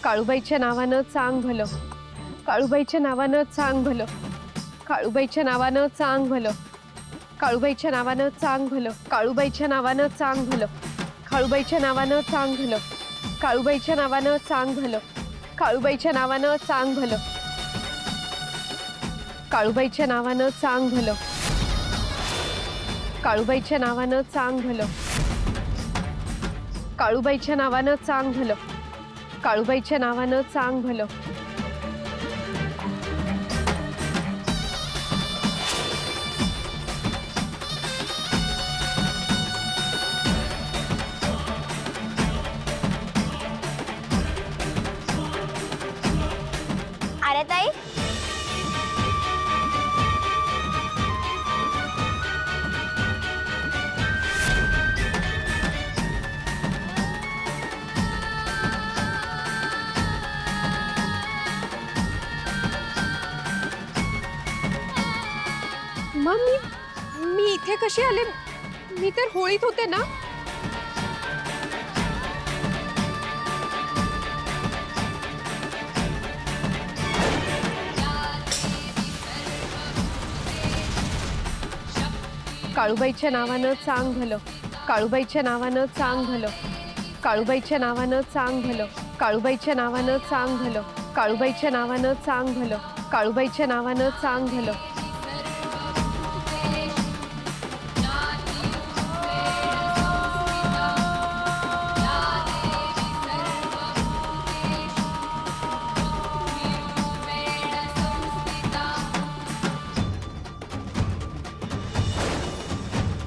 काळूबाईच्या नावानं चांग भलं, काळूबाईच्या नावानं चांग भलं, काळूबाईच्या नावानं चांग भलं, काळूबाईच्या नावानं चांग भलं, काळूबाईच्या नावानं चांग भलं, काळूबाईच्या नावानं चांग भलं, काळूबाईच्या नावानं चांग भलं, काळूबाईच्या नावानं चांग भलं, काळूबाईच्या नावानं चांग भलं, काळूबाईच्या नावानं चांग भलं, काळूबाईच्या नावानं चांग भलं, काळूबाईच्या नावानं चांग भलं. अरे ताई, मग मी इथे कशी आले? मी तर होळीत होते ना. काळूबाईच्या नावानं चांग भलं, काळूबाईच्या नावानं चांग भलं, काळूबाईच्या नावानं चांग भलं, काळूबाईच्या नावानं चांग भलं, काळूबाईच्या नावानं चांग भलं, काळूबाईच्या नावानं चांग भलं.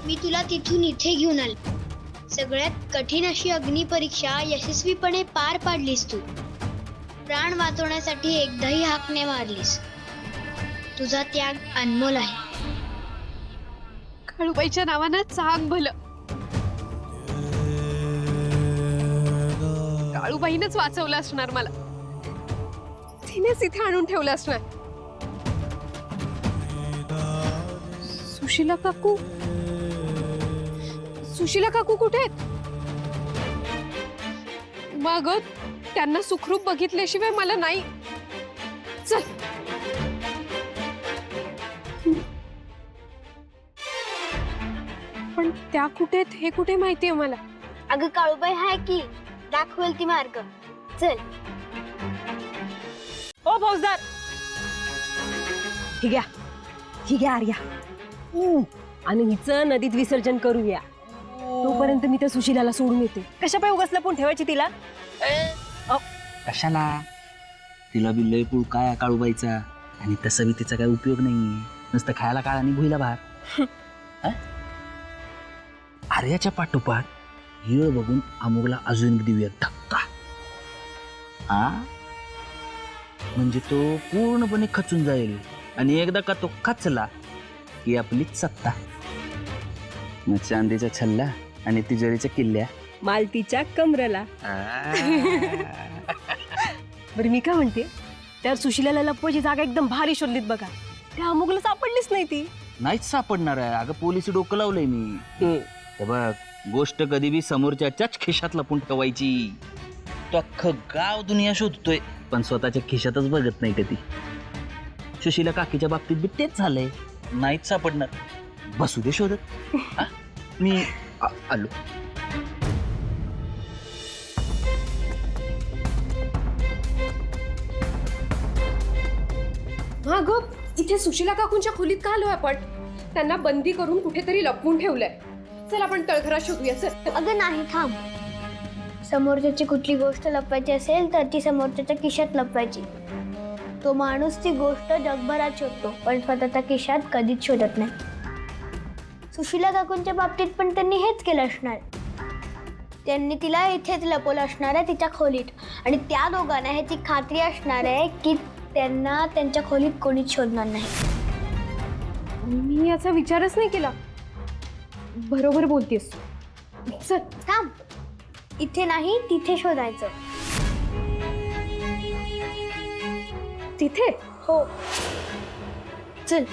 मी तुला तिथून इथे घेऊन आले. सगळ्यात कठीण अशी अग्निपरीक्षा यशस्वीपणे पार पाडलीस तू. प्राण वाचवण्यासाठी एकदाही हाक नाही मारलीस. तुझा त्याग अनमोल आहे. काळूबाईच्या नावानं चांग भलं. काळूबाईनंच वाचवलं असणार मला. तिनेच इथे आणून ठेवलं असणार. सुशीला काकू, सुशीला काकू कुठे आहेत? मग त्यांना सुखरूप बघितल्याशिवाय मला नाही. चल. पण त्या कुठे आहेत हे कुठे माहितीये मला? अगं काळूबाई आहे की, दाखवेल ती मार्ग. चल. ओ फौजदार, ही घ्या आर्या. आणि हिचं नदीत विसर्जन करूया. तोपर्यंत मी त्या सुशीलाला सोडून येते. कशा पाय उगाच लपून ठेवायची तिला? कशाला? तिला बी लय पुळ काय काळूबाईचा, आणि तसा बी तिचा काय उपयोग नाहीये. नुसतं खायला काळ आणि भुईला भार. आर्याच्या पाठोपाठ हिळ बघून अमोगला अजून देऊया धक्का. म्हणजे तो पूर्णपणे खचून जाईल, आणि एकदा का तो खचला की आपलीच सत्ता. मग चांदीचा छल्ला आणि तिजोरीच्या किल्ल्या मालतीच्या कमरला. बरं मी काय म्हणते, त्या सुशीलाला लपवायची जागा एकदम भारी शोधलीत बघा. त्या अमुकला सापडलीच नाही ती. नाहीच सापडणार आहे. अगं पोलिसी डोकं लावलंय मी. हे बघ, गोष्ट कधी बी समोरच्याच खिशात लपून ठेवायची. तो अख्खं गाव दुनिया शोधतोय, पण स्वतःच्या खिशातच बघत नाही कधी. सुशीला काकीच्या बाबतीत बी तेच झालंय. नाहीच सापडणार. बसू दे शोधत. मी आलो. हा ग, इथे सुशीला काकूंच्या खोलीत का आलोय आपण? त्यांना बंदी करून कुठेतरी लपवून ठेवलंय. चल आपण तळघरात शोधूया. चल. अगं नाही, थांब. समोरच्याची कुठली गोष्ट लपवायची असेल तर ती समोरच्याच्या खिशात लपवायची. तो माणूस ती गोष्ट जगभरात शोधतो, पण स्वतःच्या खिशात कधीच शोधत नाही. सुशीला काकूंच्या बाबतीत पण त्यांनी हेच केलं असणार. त्यांनी तिला इथेच लपवलं असणार आहे, तिच्या खोलीत. आणि त्या दोघांना ह्याची खात्री असणार आहे की त्यांना त्यांच्या खोलीत कोणीच शोधणार नाही. मी याचा विचारच नाही केला. बरोबर बोलतेस. चल. थांब. इथे नाही, तिथे शोधायचं. तिथे? हो. चल.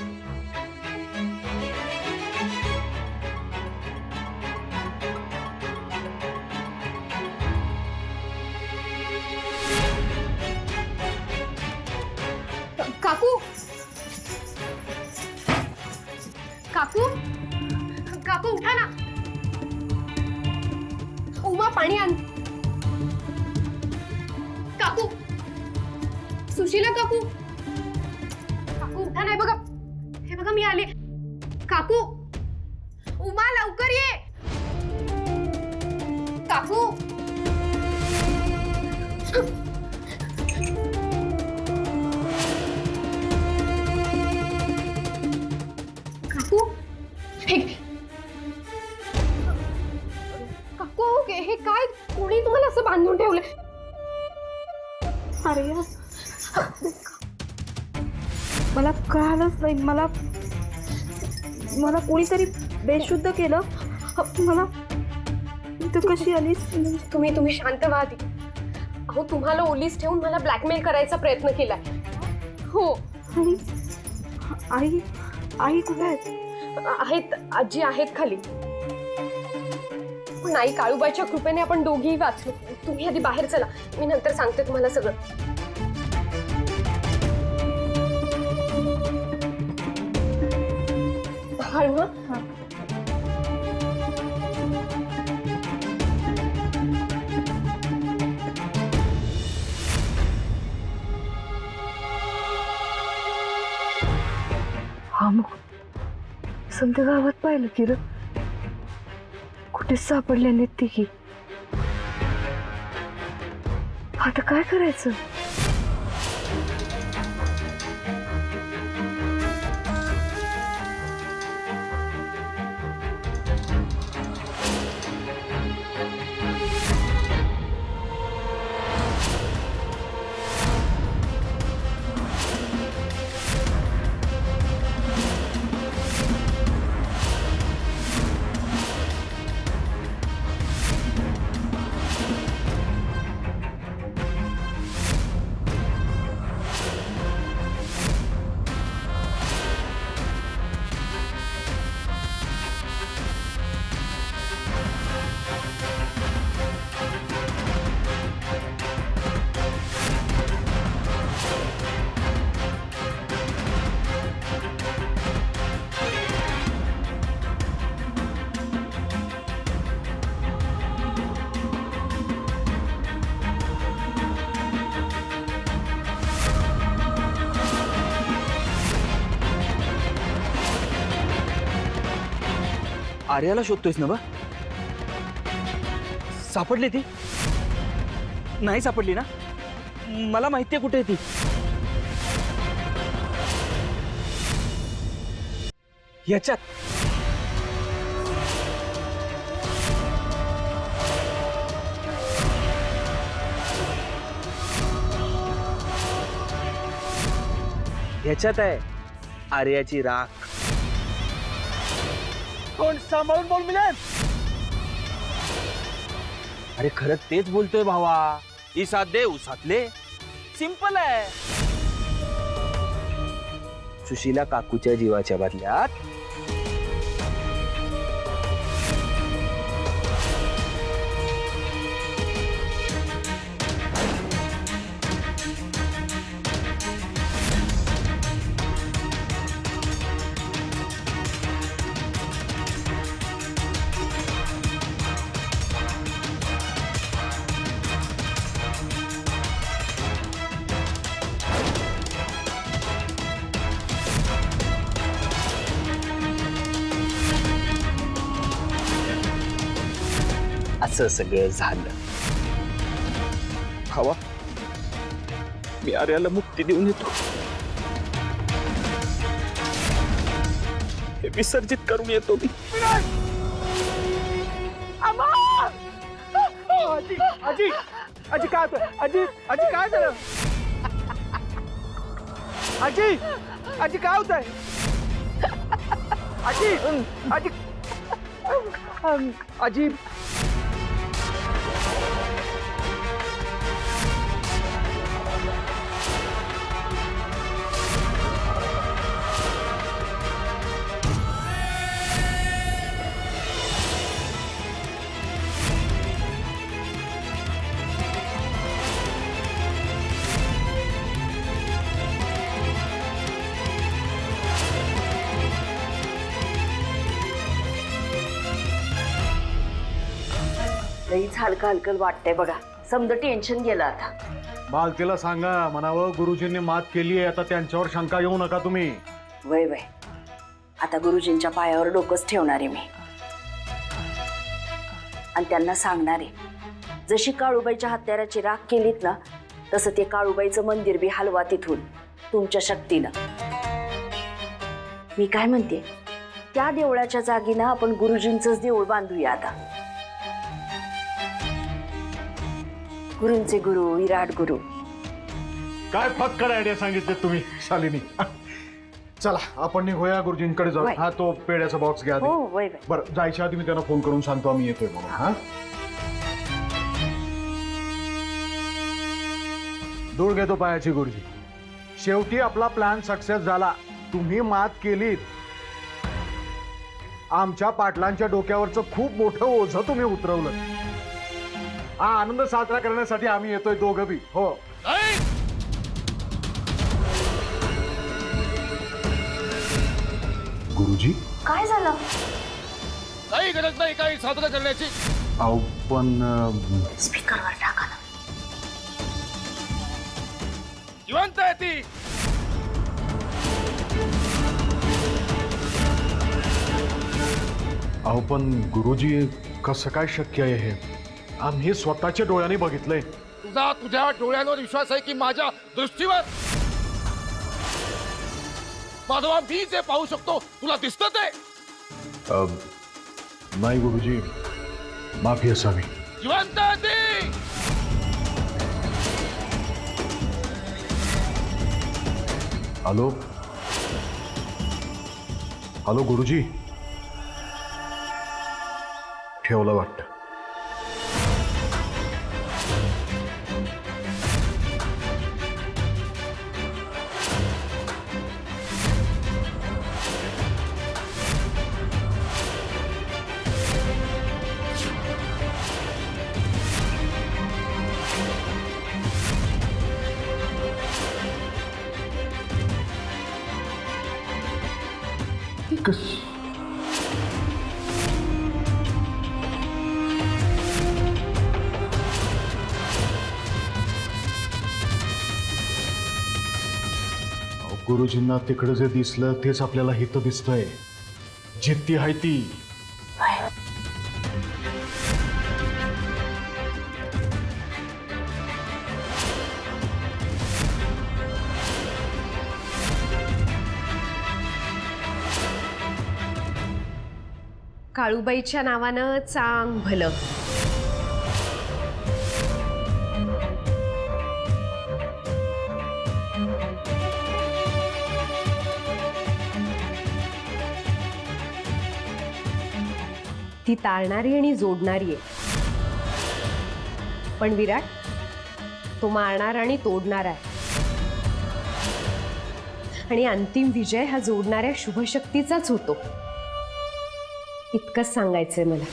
पाणी आण. काकू, सुशीला काकू, काकू उठा नाही बघा. हे बघा मी आले. काकू, उमा लवकर ये. काकू, काकू, काकू हे काय, कोणी तुम्हाला असं बांधून ठेवलंय? अरे मला कळालंच नाही. मला कोणीतरी बेशुद्ध केलं. मला तू कशी आलीस? तुम्ही शांत व्हा आधी. अहो तुम्हाला ओलीस ठेवून मला ब्लॅकमेल करायचा प्रयत्न केलाय. हो. आणि आई आई कुठे आहेत? आहेत, आजी आहेत खाली. पण आई, काळूबाईच्या कृपेने आपण दोघीही वाचलो. तुम्ही आधी बाहेर चला, मी नंतर सांगते तुम्हाला सगळं. हळू हं. हा मग समजा गावात पाहिलं की र कुठेच सापडल्या नाहीत तिघी. आता काय करायचं? आर्याला शोधतोयस ना बा? सापडली ती? नाही सापडली ना? मला माहितीये कुठे आहे ती. याच्यात ह्याच्यात आहे आर्याची राख. कोण सांभाळून बोल मिलन. अरे खरंच तेच बोलतोय भावा. इसात दे उसातले. सिंपल आहे. सुशीला काकूच्या जीवाच्या बदल्यात असं सगळं झालं. भावा, मी आर्याला मुक्ती देऊन येतो. हे विसर्जित करून येतो मी. आजी आजी आजी काय होतं? आजी आजी काय झालं? आजी आजी काय होत आहे? आजी आजी आजी लईच हलकं हलकं वाटतंय बघा. समजा टेन्शन गेलं आता. बालतीला सांगा म्हणावं गुरुजींनी मात केली आहे, आता त्यांच्यावर शंका येऊ नका तुम्ही. वय वय, आता गुरुजींच्या पायावर डोकंच ठेवणार आहे मी आणि त्यांना सांगणार आहे, जशी काळूबाईच्या हत्याराची राख केलीत ना, तसं ते काळूबाईचं मंदिर बी हलवा तिथून तुमच्या शक्तीनं. मी काय म्हणते, त्या देवळाच्या जागी ना आपण गुरुजींचंच देऊळ बांधूया आता. गुरूंचे गुरु, विराट गुरु. काय फक्कड आयडिया सांगितले तुम्ही शालिनी. चला आपण निघूया गुरुजींकडे जाऊ. वय. हा तो पेड्याचा बॉक्स घ्या आधी. हो वय वय. बरं जायच्या आधी मी त्यांना फोन करून सांगतो आम्ही येतोय म्हणून. हा दूर घेतो पायाची गुरुजी. शेवटी आपला प्लॅन सक्सेस झाला. तुम्ही मात केलीत. आमच्या पाटलांच्या डोक्यावरचं खूप मोठं ओझं तुम्ही उतरवलं. हा आनंद साजरा करण्यासाठी आम्ही येतोय दोघं बी. हो गुरुजी काय झालं? काही गरज नाही काही साजरा करण्याची. अहो पण स्पीकरवर टाका ना. जिवंत आहे ती. अहो पण गुरुजी कसं काय शक्य आहे हे? आम्ही स्वतःच्या डोळ्यांनी बघितलंय. तुझा तुझ्या डोळ्यांवर विश्वास आहे की माझ्या दृष्टीवर? माधवा, मी जे पाहू शकतो तुला दिसतं ते? नाही गुरुजी, माफी असावी. जिवंत आहे ती. हॅलो हॅलो गुरुजी. ठेवलं वाटतं. गुरुजींना तिकडे जे दिसलं तेच आपल्याला इथं दिसतंय. जिद्दी आहे ती. काळूबाईच्या नावानं चांग भलं. ती तारणारी आणि जोडणारी आहे, पण विराट तो मारणार आणि तोडणार आहे. आणि अंतिम विजय हा जोडणाऱ्या शुभशक्तीचाच होतो. इतकंच सांगायचंय मला.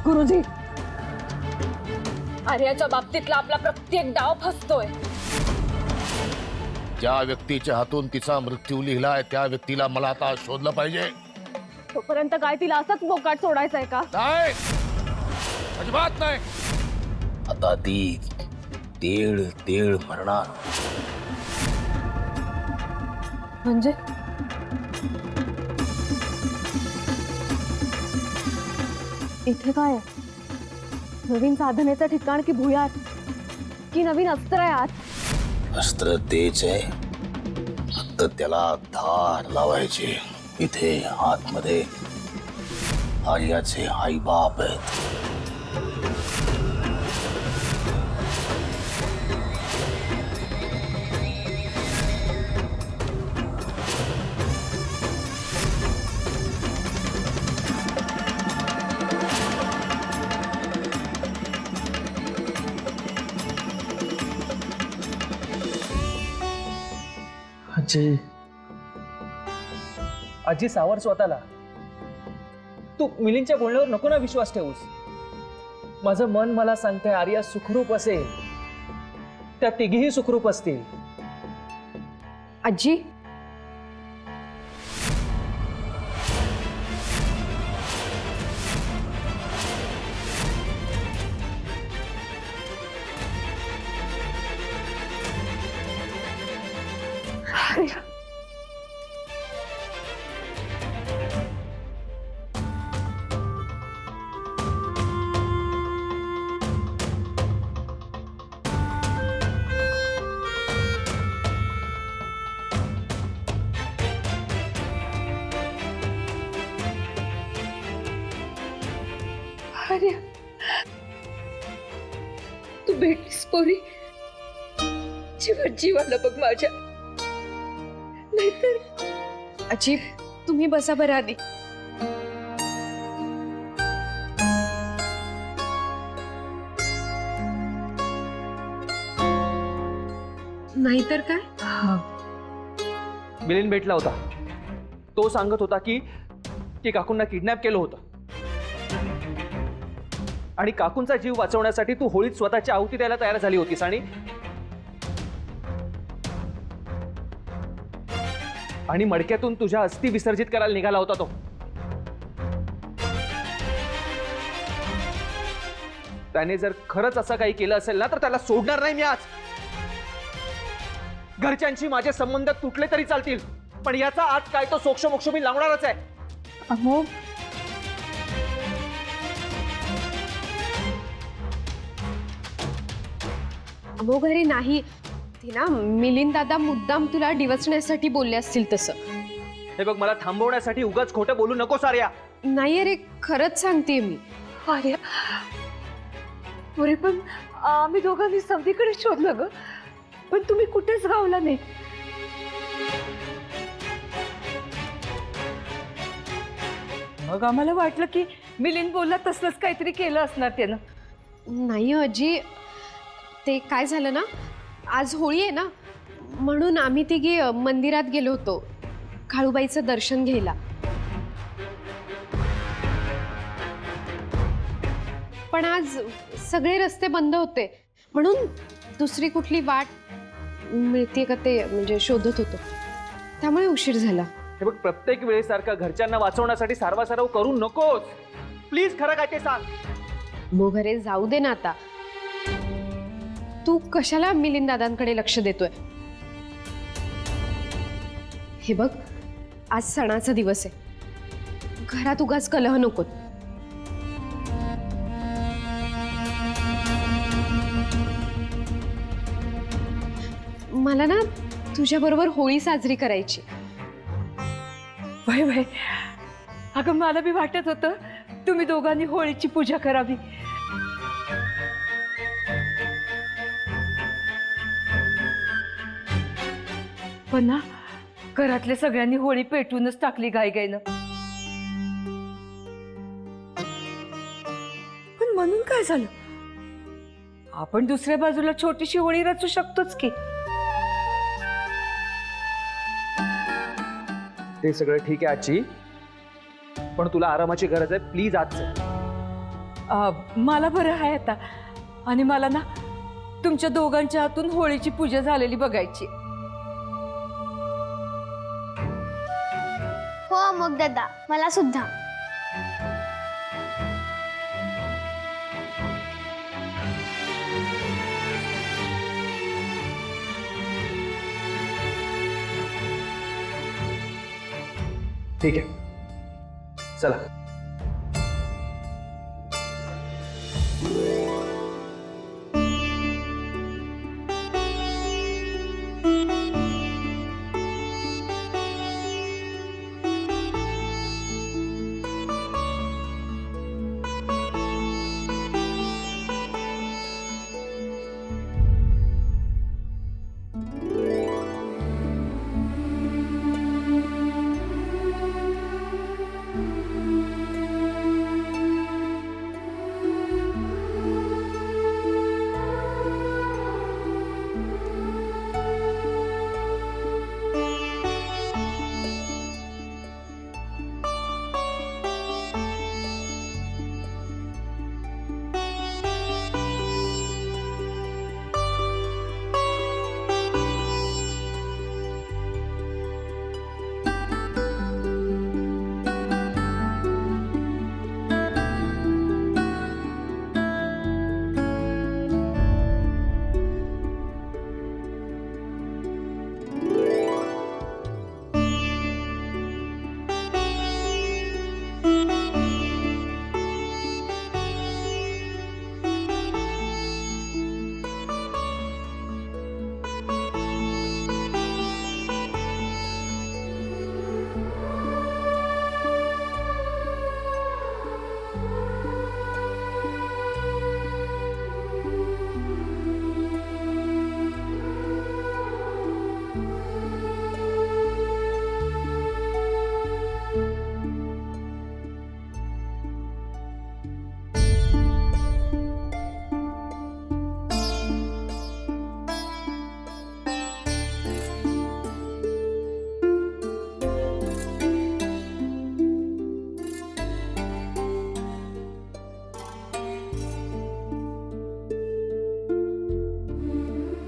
गुरुजी, आर्याच्या बाबतीतला आपला प्रत्येक डाव फसतोय. ज्या व्यक्तीच्या हातून तिचा मृत्यू लिहिलाय त्या व्यक्तीला मला आता शोधलं पाहिजे. तोपर्यंत काय तिला असंच मोकाट सोडायचंय का? नाही, अजिबात नाही. आता ती तेळ तेळ मरणार. म्हणजे इथे काय आहे? नवीन साधनेचं ठिकाण की भुयार की नवीन अस्त्र आहे आत? अस्त्र तेच आहे, फक्त त्याला धार लावायची. इथे आतमध्ये आर्याचे आई बाप आहेत. आजी सावर स्वतःला. तू मिलिंदच्या बोलण्यावर नको ना विश्वास ठेवूस. माझं मन मला सांगतंय आर्या सुखरूप असेल, त्या तिघीही सुखरूप असतील. आजी, अरे तू भेटलीस पोरी, जीवात जीव आला बघ माझ्या. नाहीतर आजी, तुम्ही बसा बरं आधी. नाहीतर काय? मिलिंद भेटला होता. तो सांगत होता की काकूंना किडनॅप केलं होतं आणि काकूंचा जीव वाचवण्यासाठी तू होळीत स्वतःची आहुती द्यायला तयार झाली होतीस आणि मडक्यातून तुझ्या अस्थी विसर्जित करायला निघाला होता तो. त्याने जर खरंच असं काही केलं असेल ना तर त्याला सोडणार नाही मी आज. घरच्यांशी माझे संबंध तुटले तरी चालतील, पण याचा आज काय तो सोक्ष मोक्ष मी लावणारच आहे. अमोघ, अमोघ घरी नाही. ती ना मिलिंद दादा मुद्दाम तुला डिवचण्यासाठी बोलले असतील तसं. हे बघ, मला थांबवण्यासाठी उगाच खोटं बोलू नकोस आर्या. नाही अरे, खरंच सांगते मी. आर्या, पुरे पण आम्ही दोघांनी सगळीकडे शोधलं ग, पण तुम्ही कुठेच गावला नाही. मग आम्हाला वाटलं की मिलिंद बोलला तसलंच काहीतरी केलं असणार त्यानं. नाही आजी, ते काय झालं ना, आज होळी आहे ना, म्हणून आम्ही तिघी मंदिरात गेलो होतो काळूबाईचं दर्शन घ्यायला. पण आज सगळे रस्ते बंद होते, म्हणून दुसरी कुठली वाट मिळते का ते म्हणजे शोधत होतो, त्यामुळे उशीर झाला. हे बघ, प्रत्येक वेळेसारखं घरच्यांना वाचवण्यासाठी सारवासारव करू नकोस प्लीज. खरं काय ते सांग. मोघरे, जाऊ दे ना आता. तू कशाला मिलिंद दादांकडे लक्ष देतोय? हे बघ, आज सणाचा दिवस आहे, घरात उगाच कलह नको. मला ना तुझ्या बरोबर होळी साजरी करायची. वय वय, अगं मला बी वाटत होतं तुम्ही दोघांनी होळीची पूजा करावी. पण ना, घरातल्या सगळ्यांनी होळी पेटवूनच टाकली घाईघाईनं. पण म्हणून काय झालं? आपण दुसऱ्या बाजूला छोटीशी होळी रचू शकतोच की. ते सगळं ठीक आहे आजी, पण तुला आरामाची गरज आहे. प्लीज आज मला बरं आहे आता, आणि मला ना तुमच्या दोघांच्या हातून होळीची पूजा झालेली बघायची. हो मग दादा, मला सुद्धा. ठीक आहे, चला.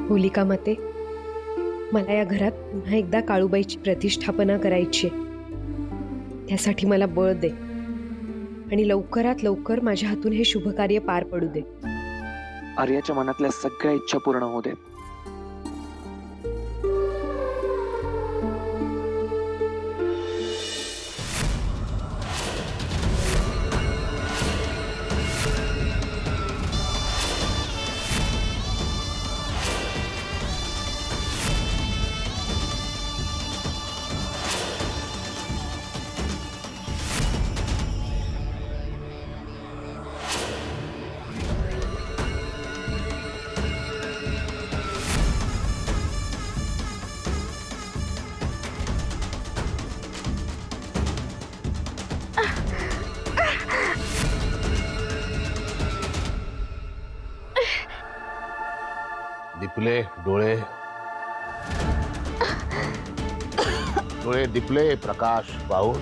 होलिका माते, मला या घरात पुन्हा एकदा काळूबाईची प्रतिष्ठापना करायची आहे. त्यासाठी मला बळ दे आणि लवकरात लवकर माझ्या हातून हे शुभ कार्य पार पडू दे. आर्याच्या मनातल्या सगळ्या इच्छा पूर्ण होऊ देत. दिपले डोळे, डोळे दिपले, प्रकाश पाहून,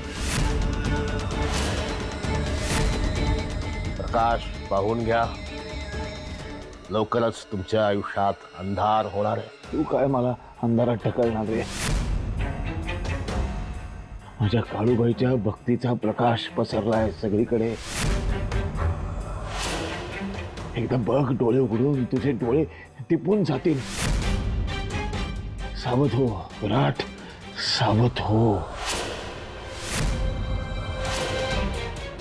प्रकाश पाहून घ्या. लवकरच तुमच्या आयुष्यात अंधार होणार आहे. तू काय मला अंधारात ढकलणार रे? माझ्या काळूबाईच्या भक्तीचा प्रकाश पसरलाय सगळीकडे. एकदा बघ, डोळे उघडून तुझे डोळे टिपून जातील. सावध हो विराट, सावध हो.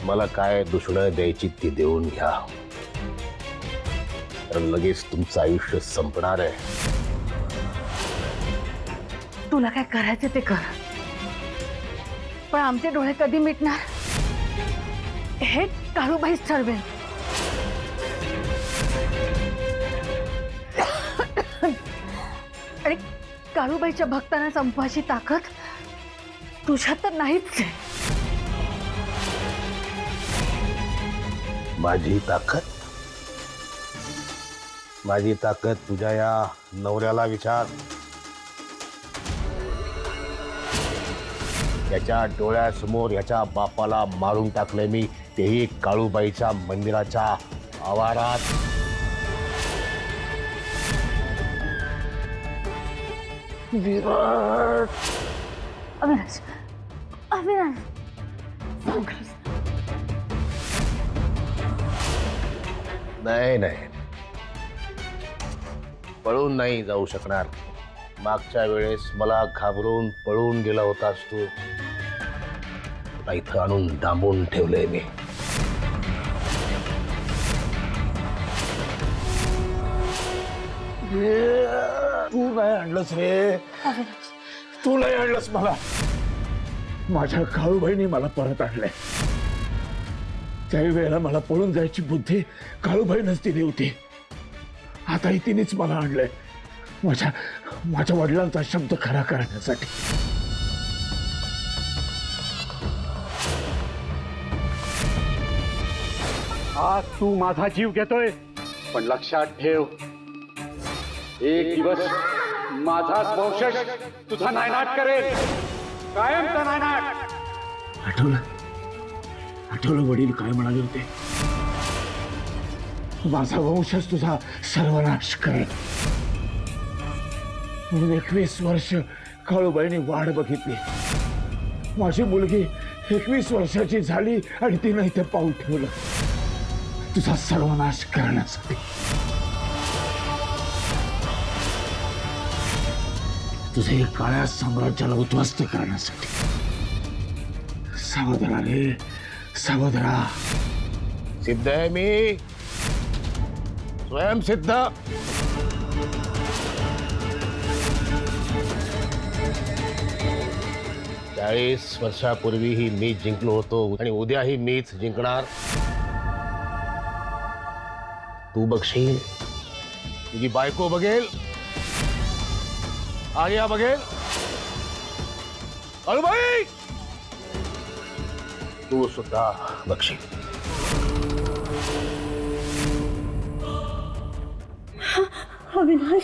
मला काय दुष्ण द्यायची ती देऊन घ्या, तर लगेच तुमचं आयुष्य संपणार आहे. तुला काय करायचं ते कर, पण आमचे डोळे कधी मिटणार हे काळूबाईच ठरवेल. आणि काळूबाईच्या भक्तांना संपवायची ताकद तुझ्यात तर नाहीच आहे. माझी ताकद तुझ्या या नवऱ्याला विचार. याच्या डोळ्यासमोर याच्या बापाला मारून टाकले मी, तेही काळूबाईच्या मंदिराच्या आवारात. अविनाश, अविनाश, नाही, पळून नाही जाऊ शकणार. मागच्या वेळेस मला घाबरून पळून गेला होतास तू. इथं आणून डांबून ठेवलंय मी. तू नाही आणलंस रे, तू नाही आणलंस मला. माझ्या काळूबाईने मला परत आणलंय. त्याही वेळेला मला पळून जायची बुद्धी काळूबाईनंच दिली होती. आताही तिनेच मला आणलंय माझ्या वडिलांचा शब्द खरा करण्यासाठी. आज तू माझा जीव घेतोय, पण लक्षात ठेव, एक दिवस माझाच वंशज तुझा नायनाट करेल, कायमचा नायनाट. आठवलं वडील काय म्हणाले होते? माझा वंशच तुझा सर्वनाश करेल. म्हणून 21 वर्ष काळूबाईने वाट बघितली. माझी मुलगी 21 वर्षाची झाली आणि तिनं इथे पाऊल ठेवलं तुझा सर्वनाश करण्यासाठी, तुझे काळ्या साम्राज्याला उद्ध्वस्त करण्यासाठी. सावध राहा रे, सावध राहा. सिद्ध आहे मी, स्वयंसिद्ध. 40 वर्षापूर्वीही मी जिंकलो होतो आणि उद्याही मीच जिंकणार. तू बघशील, तुझी बायको बघेल, आर्या बघेल, काळूबाई तू सुद्धा बघशील. अविनाश,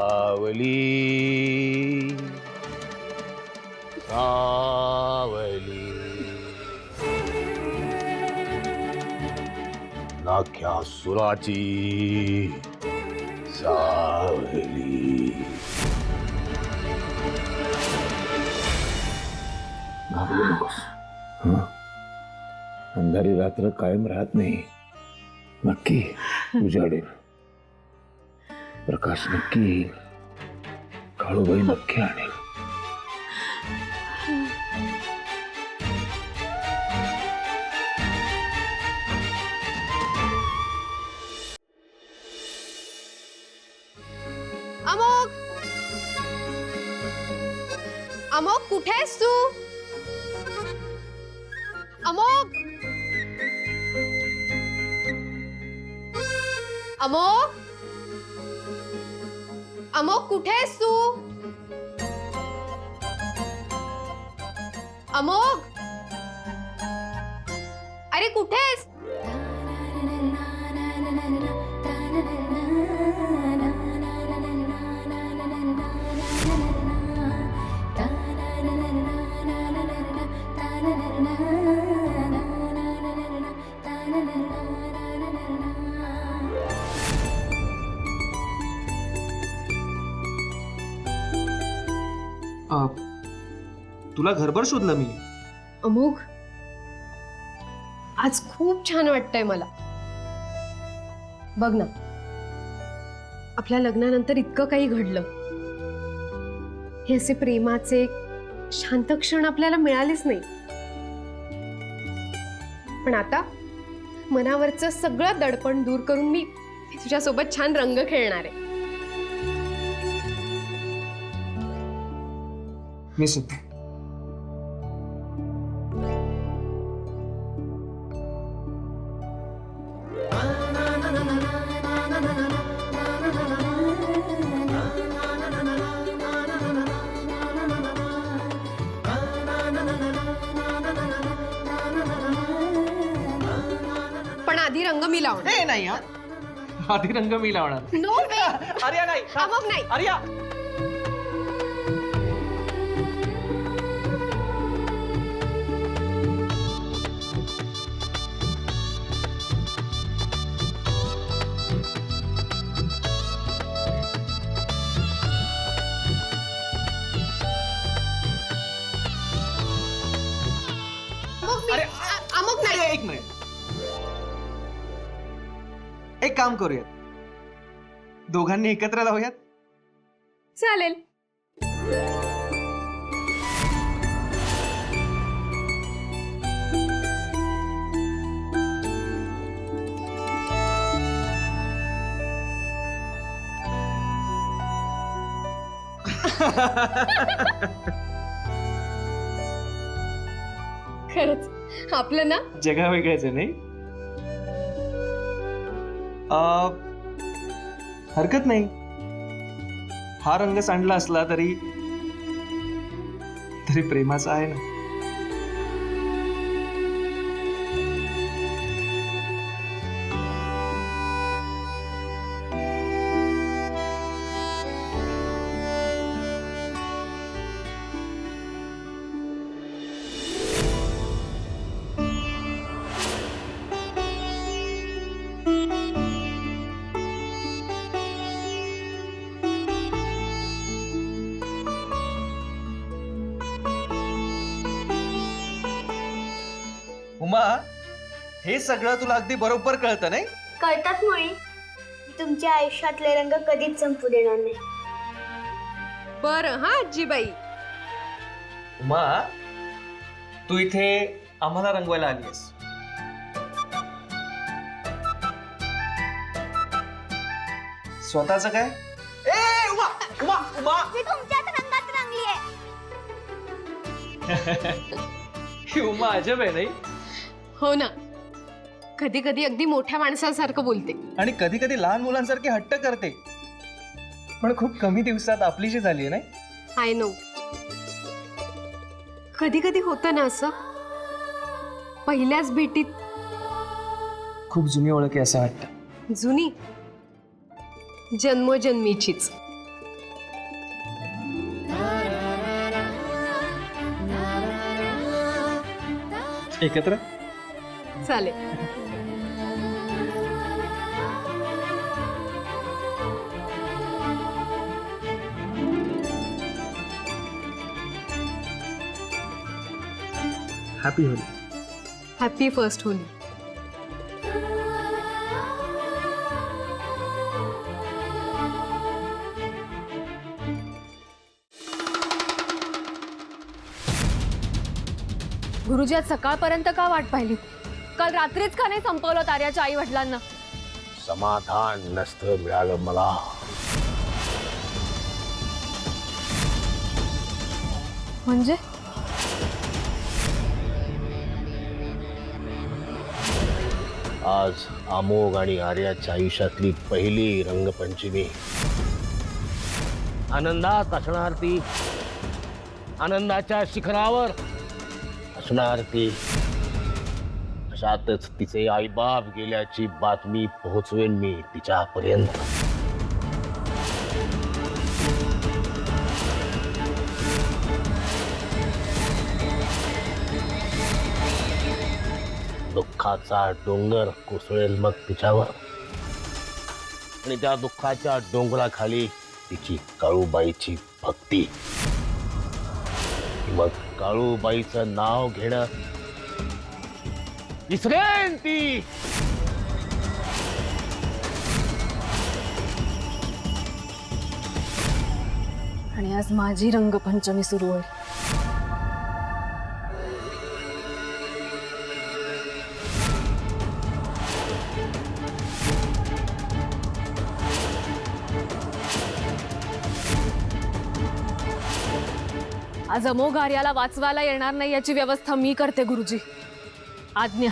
सावली, सावली, अख्ख्या सुराची सावली. घाबरू नकोस. हं? अंधारी रात्र कायम राहत नाही. नक्की उजाडेल. प्रकाश नक्की येईल. काळूबाई नक्की आणेल. अमोक, अमोक कुठे आहेस तू? अमोक, अमोक, अमोक कुठे आहेस तू? अमोक, अरे कुठे आहेस? तुला घरभर शोधलं मी. अमोघ, आज खूप छान वाटतंय मला. बघ ना, आपल्या लग्नानंतर इतकं काही घडलं. हे असे प्रेमाचे शांत क्षण आपल्याला मिळालेच नाही. पण आता मनावरचं सगळं दडपण दूर करून मी तुझ्यासोबत छान रंग खेळणार आहे. मी सुद्धा. पण आधी रंग मी लावणार. हे नाही यार, आधी रंग मी लावणार. नो वे. आर्या नाही. अमोघ नाही. आर्या. अमोघ नाही. एक मिनिट, एक काम करूयात, दोघांनी एकत्र लावूयात. चालेल. खरंच आपलं ना जगा वेगळ्याच आहे नाही. हरकत नाही, हा रंग सांडला असला तरी प्रेमाचा आहे ना. उमा, हे सगळं तुला अगदी बरोबर कळतं नाही? कळतात मुळी. तुमच्या आयुष्यातले रंग कधीच संपू देणार नाही. बरं हा आजीबाई. उमा, तू इथे आम्हाला रंगवायला आलीस. स्वतःच काय? ए उमा, उमा, उमा. मी तुमच्याच रंगात रंगली आहे. ही उमा अजब आहे नाही? हो ना, कधी कधी अगदी मोठ्या माणसासारखं बोलते आणि कधी कधी लहान मुलांसारखी हट्ट करते. पण खूप कमी दिवसात आपलीशी झाली आहे नाही? I know. कधी कधी होतं ना असं, पहिल्याच भेटीत. खूप जुनी ओळख आहे असं वाटतं. जुनी, जन्मोजन्मीचीच. एकत्र चालेल. Happy Holy. Happy first Holy. गुरुजी आज सकाळपर्यंत का वाट पाहिली? काल रात्रीच का नाही संपवलं तार्याच्या आई वडिलांना? समाधान नसतं मिळालं मला. म्हणजे आज अमोघ आणि आर्याच्या आयुष्यातली पहिली रंगपंचमी. आनंदात असणार ती, आनंदाच्या शिखरावर असणार ती. अशातच तिचे आईबाप गेल्याची बातमी पोहोचवेन मी तिच्यापर्यंत. दुःखाचा डोंगर कोसळेल मग तिच्यावर, आणि त्या दुःखाच्या डोंगराखाली तिची काळूबाईची भक्ती. मग काळूबाईचं नाव घेणं विसरेन ती. आणि आज माझी रंगपंचमी सुरू होईल. आज अमोघ आर्याला वाचवायला येणार नाही याची व्यवस्था मी करते गुरुजी. आज्ञा.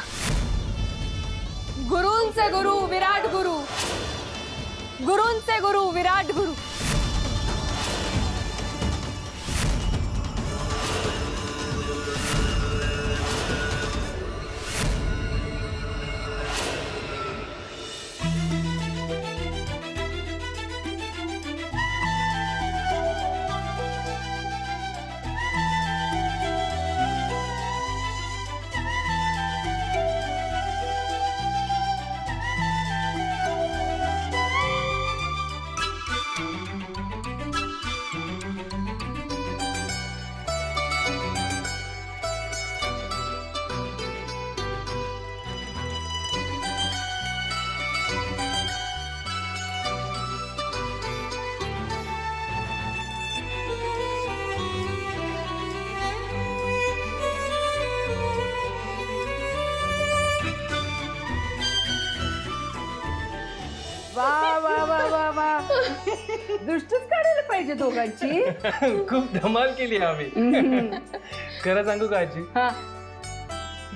गुरूंचे गुरु विराट गुरु, गुरूंचे गुरु विराट गुरु. वा वा वा वा वा, दृष्टच काढायला पाहिजे दोघांची. खूप धमाल केली आम्ही. खरं सांगू का आजी, हा,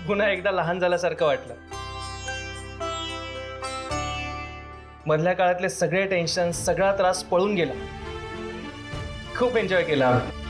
पुन्हा एकदा लहान झाल्यासारखं वाटलं. मधल्या काळातले सगळे टेन्शन, सगळा त्रास पळून गेला. खूप एन्जॉय केला आम्ही.